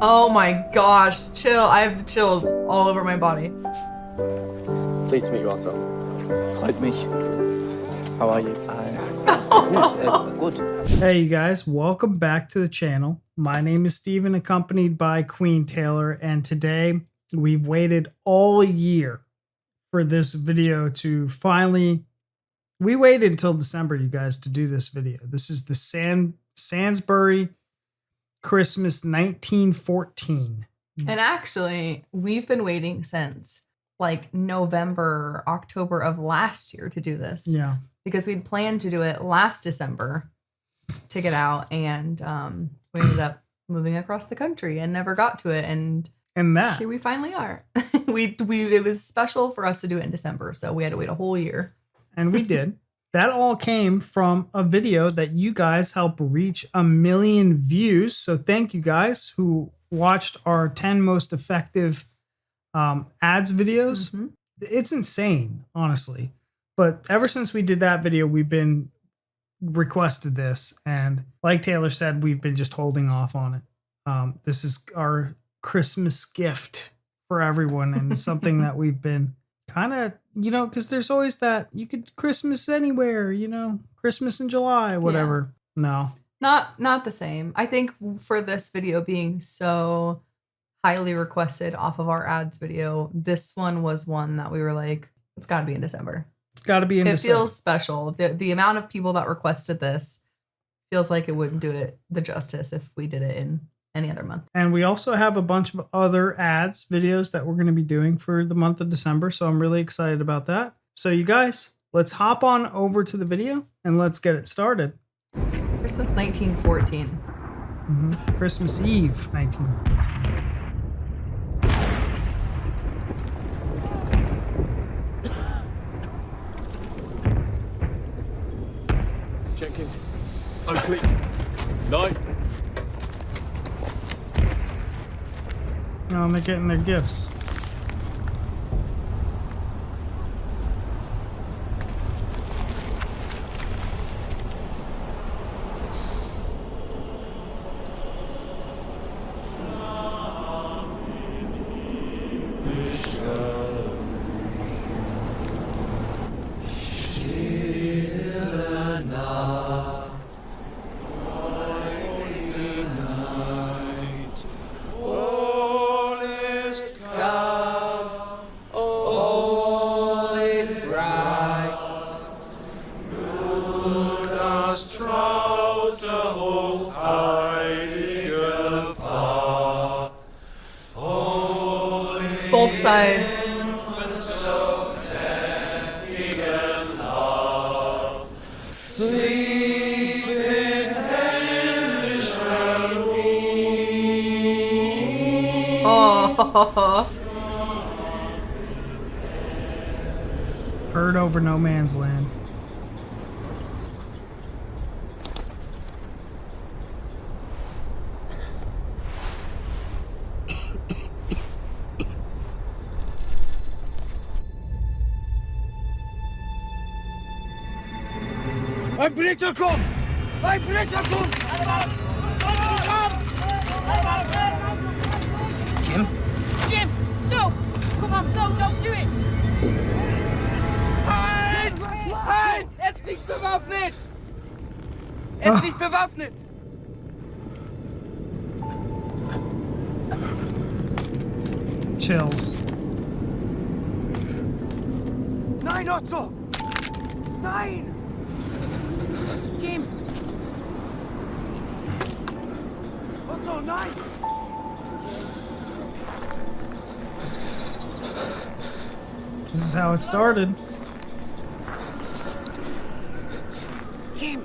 Oh my gosh, chill. I have the chills all over my body. Pleased to meet you, Otto. Freut mich. How are you? Good. Hey you guys, welcome back to the channel. My name is Steven, accompanied by Queen Taylor, and today we've waited all year for this video to finally... We waited until December, you guys, to do this video. This is the Sainsbury Christmas 1914. And actually, we've been waiting since like November, October of last year to do this. Yeah. Because we'd planned to do it last December to get out, and we ended up moving across the country and never got to it. And that here we finally are. It was special for us to do it in December, so we had to wait a whole year. And we did. That all came from a video that you guys helped reach 1 million views. So thank you guys who watched our 10 most effective ads videos. Mm-hmm. It's insane, honestly. But ever since we did that video, we've been requested this. And like Taylor said, we've been just holding off on it. This is our Christmas gift for everyone. And it's something that we've been kind of, because there's always that you could Christmas anywhere, Christmas in July, whatever. Yeah. No, not the same. I think for this video being so highly requested off of our ads video, this one was one that we were like, it's got to be in December. It's got to be in December. It feels special. The amount of people that requested this feels like it wouldn't do it the justice if we did it in any other month. And we also have a bunch of other ads videos that we're going to be doing for the month of December. So I'm really excited about that. So you guys, let's hop on over to the video and let's get it started. Christmas 1914. Christmas Eve 1914. Jenkins. Oakley. No. Oh, and they're getting their gifts. Both sides. Oh. Heard over no man's land. Ein Blitzer kommt! Ein Blitzer kommt! Jim? Jim! No! Come on, no, don't do it! Halt! Halt! Er ist nicht bewaffnet! Er ist nicht bewaffnet! Chills. Nein, Otto! Nein! Jim! Otto, nein! This is how it started. Jim!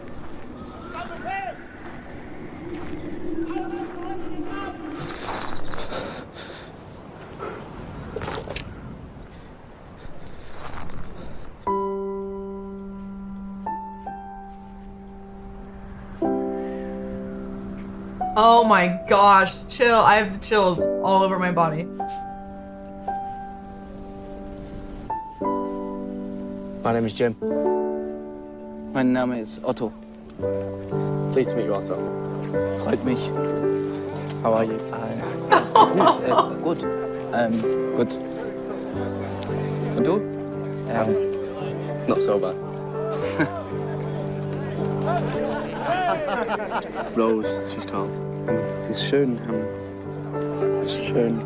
Oh my gosh, chill. I have the chills all over my body. My name is Jim. Mein Name ist Otto. Pleased to meet you, Otto. Freut mich. How are you? Gut, gut. Gut. Und du? Not so bad. Rose, she's called. Sie ist schön. Schön.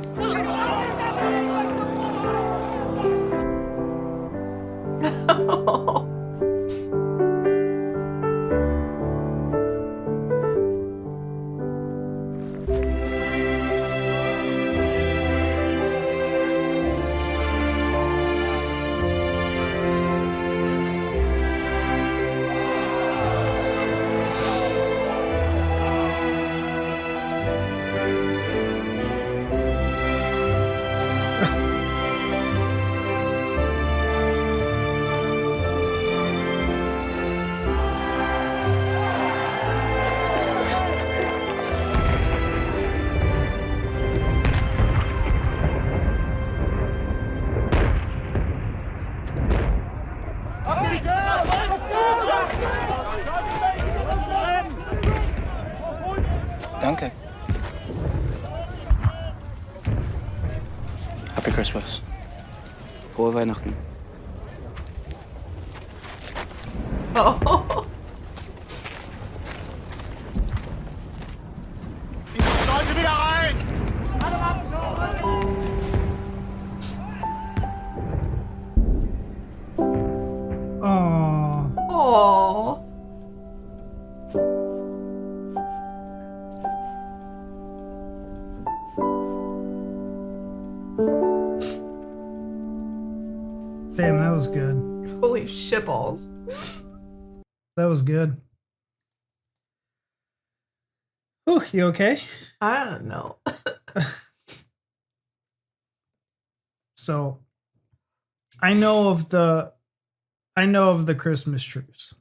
Danke. Happy Christmas. Frohe Weihnachten. Oh. Leute wieder rein! Oh, Oh. damn, that was good. Holy shitballs. That was good. Oh, you okay? I don't know. So, I know of the Christmas Truce.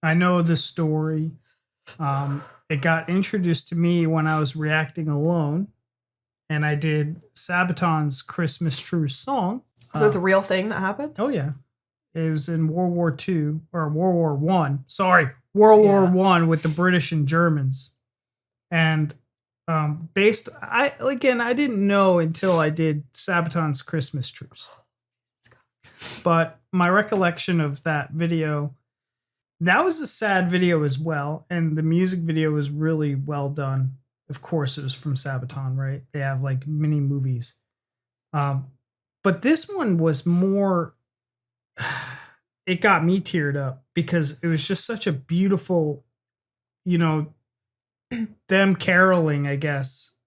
I know the story. It got introduced to me when I was reacting alone, and I did Sabaton's Christmas Truce song. So it's a real thing that happened? Oh yeah, it was in World War II or World War One. Sorry, World War One with the British and Germans, and I didn't know until I did Sabaton's Christmas Truce. But my recollection of that video, that was a sad video as well, and the music video was really well done. Of course, it was from Sabaton, right? They have like mini movies. But this one was more, it got me teared up because it was just such a beautiful, them caroling, I guess,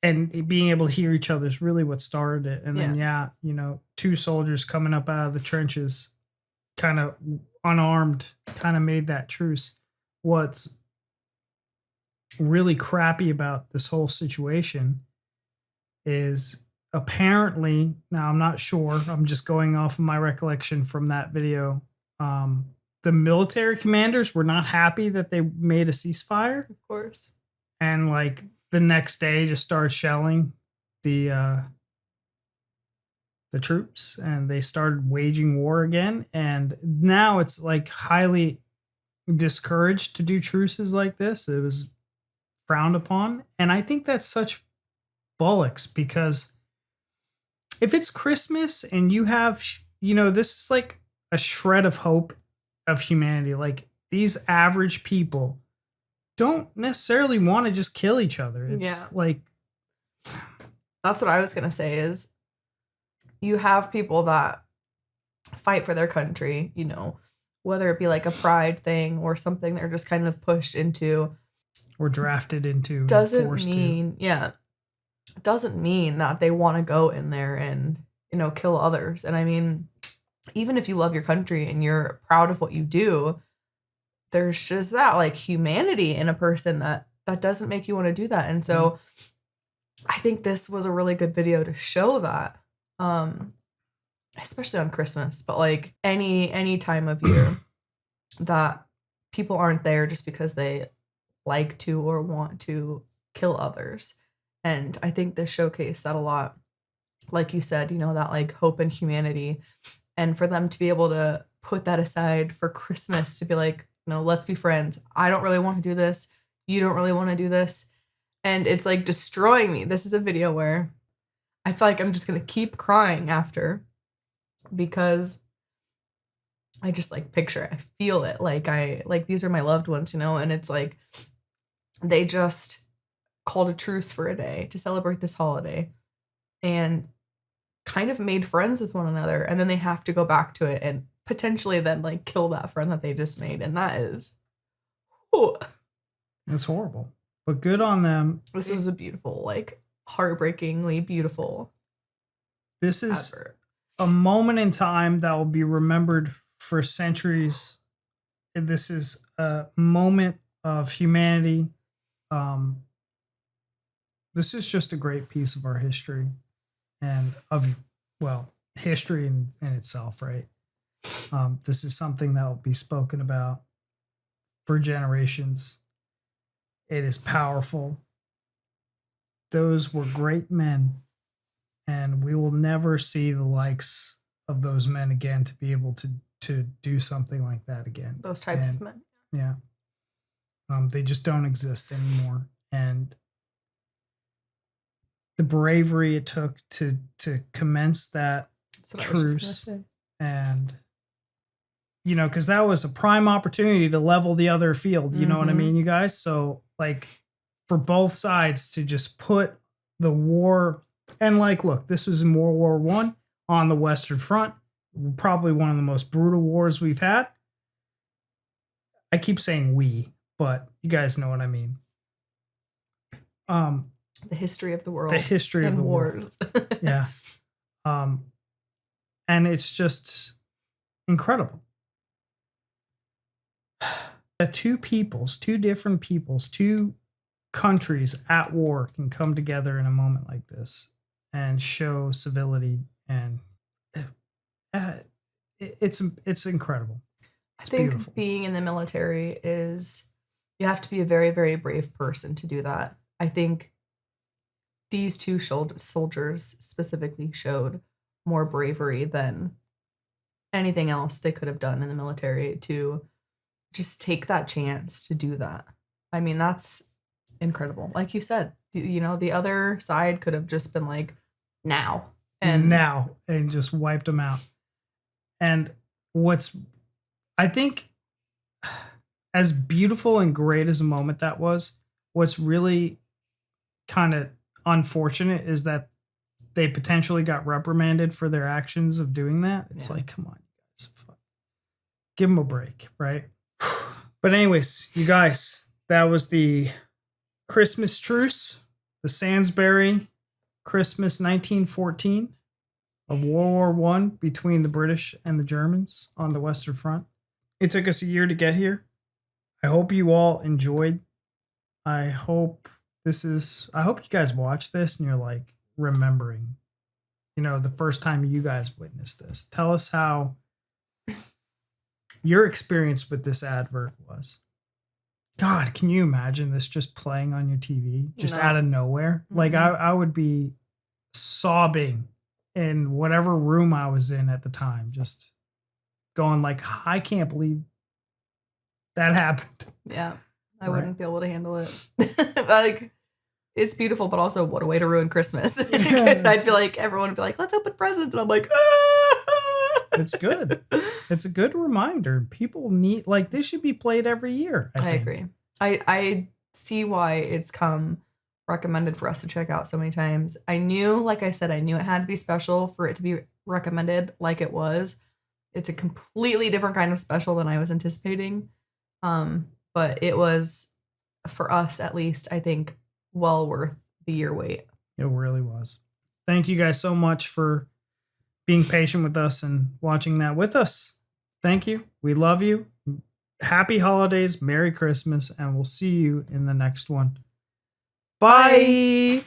and being able to hear each other is really what started it. And then, two soldiers coming up out of the trenches, kind of unarmed, kind of made that truce. What's really crappy about this whole situation is apparently, now I'm not sure, I'm just going off of my recollection from that video, the military commanders were not happy that they made a ceasefire. Of course. And like the next day just started shelling the troops, and they started waging war again. And now it's like highly discouraged to do truces like this. It was frowned upon. And I think that's such bollocks, because if it's Christmas and you have, this is like a shred of hope of humanity. Like, these average people don't necessarily want to just kill each other. It's like, that's what I was going to say is you have people that fight for their country, whether it be like a pride thing or something they're just kind of pushed into or drafted into. Doesn't mean that they want to go in there and, kill others. And I mean, even if you love your country and you're proud of what you do, there's just that like humanity in a person that doesn't make you want to do that. And so I think this was a really good video to show that, especially on Christmas, but like any time of year that people aren't there just because they like to or want to kill others. And I think this showcased that a lot. Like you said, that like hope and humanity. And for them to be able to put that aside for Christmas to be like, let's be friends. I don't really want to do this. You don't really want to do this. and it's like destroying me. This is a video where I feel like I'm just gonna keep crying after, because I just like picture it. I feel it. Like these are my loved ones, you know, and it's like they just called a truce for a day to celebrate this holiday and kind of made friends with one another, and then they have to go back to it and potentially then like kill that friend that they just made, and that is It's horrible, but good on them. This is a beautiful, like heartbreakingly beautiful. This is Advert. a moment in time that will be remembered for centuries. This is a moment of humanity. This is just a great piece of our history and of, well, history in itself, right? This is something that will be spoken about for generations. It is powerful. Those were great men, and we will never see the likes of those men again to be able to do something like that again. Those types of men. Yeah. They just don't exist anymore. And the bravery it took to commence that That's what I was truce, just gonna say. and you know, because that was a prime opportunity to level the other field, you know what I Mhm. mean, you guys? So like for both sides to just put the war, and like, look, this was in World War I on the Western Front, probably one of the most brutal wars we've had. I keep saying we, but you guys know what I mean. The history of the world. The history of and the war. wars. Yeah. And it's just incredible that two different peoples, two countries at war can come together in a moment like this and show civility, and it's incredible. I think beautiful. being in the military is, you have to be a very, very brave person to do that. I think these two soldiers specifically showed more bravery than anything else they could have done in the military, to just take that chance to do that. I mean, that's incredible. Like you said, you know, the other side could have just been like, now. And just wiped them out. And I think as beautiful and great as a moment that was, what's really kind of unfortunate is that they potentially got reprimanded for their actions of doing that. It's Yeah. like, come on, guys, give them a break, right? But anyways, you guys, that was the Christmas Truce, the Sainsbury Christmas 1914 of World War I between the British and the Germans on the Western Front. It took us a year to get here. I hope you all enjoyed. I hope you guys watch this and you're like remembering, you know, the first time you guys witnessed this. Tell us how your experience with this advert was. God, can you imagine this just playing on your TV just No. out of nowhere? Mhm. Like I would be sobbing in whatever room I was in at the time, just going like, I can't believe that happened. yeah, I Right. wouldn't be able to handle it. Like, it's beautiful, but also what a way to ruin Christmas. Because I feel like everyone would be like, let's open presents. And I'm like, It's good. It's a good reminder. People need, like, this should be played every year. I think. agree. I see why it's come recommended for us to check out so many times. I knew, like I said, I knew it had to be special for it to be recommended like it was. It's a completely different kind of special than I was anticipating. But it was, for us at least, I think, well worth the year wait. It really was. Thank you guys so much for being patient with us and watching that with us. Thank you. We love you. Happy holidays. Merry Christmas. And we'll see you in the next one. Bye.